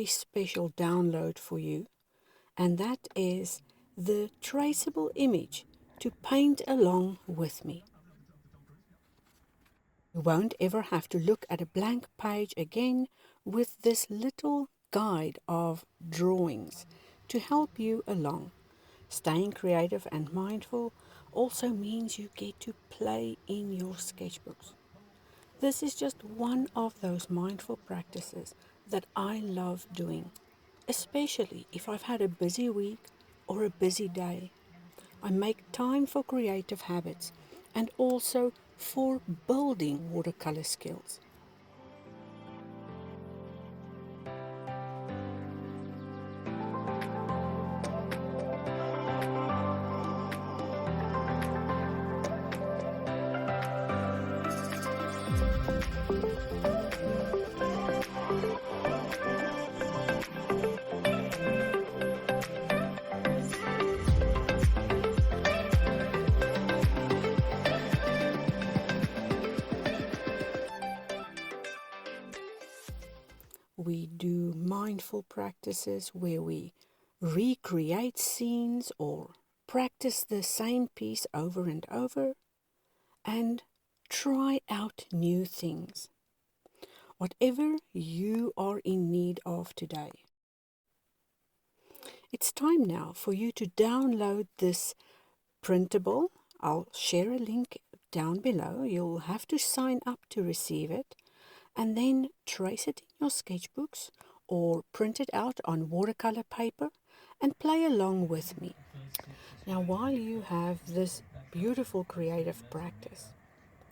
very special download for you, and that is the traceable image to paint along with me. You won't ever have to look at a blank page again with this little guide of drawings to help you along. Staying creative and mindful also means you get to play in your sketchbooks. This is just one of those mindful practices that I love doing, especially if I've had a busy week or a busy day. I make time for creative habits and also for building watercolor skills. We do mindful practices where we recreate scenes or practice the same piece over and over and try out new things. Whatever you are in need of today. It's time now for you to download this printable. I'll share a link down below. You'll have to sign up to receive it, and then trace it in your sketchbooks or print it out on watercolor paper and play along with me. Now, while you have this beautiful creative practice,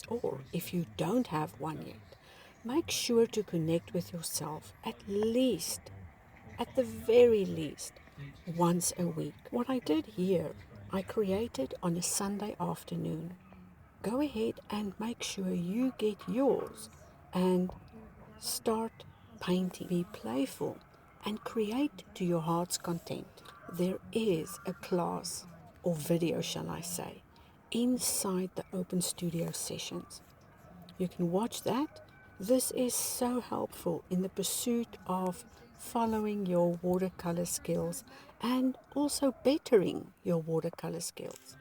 or if you don't have one yet, make sure to connect with yourself at the very least, once a week. What I did here, I created on a Sunday afternoon. Go ahead and make sure you get yours and start painting. Be playful and create to your heart's content. There is a class, or video shall I say, inside the Open Studio sessions. You can watch that. This is so helpful in the pursuit of following your watercolor skills and also bettering your watercolor skills.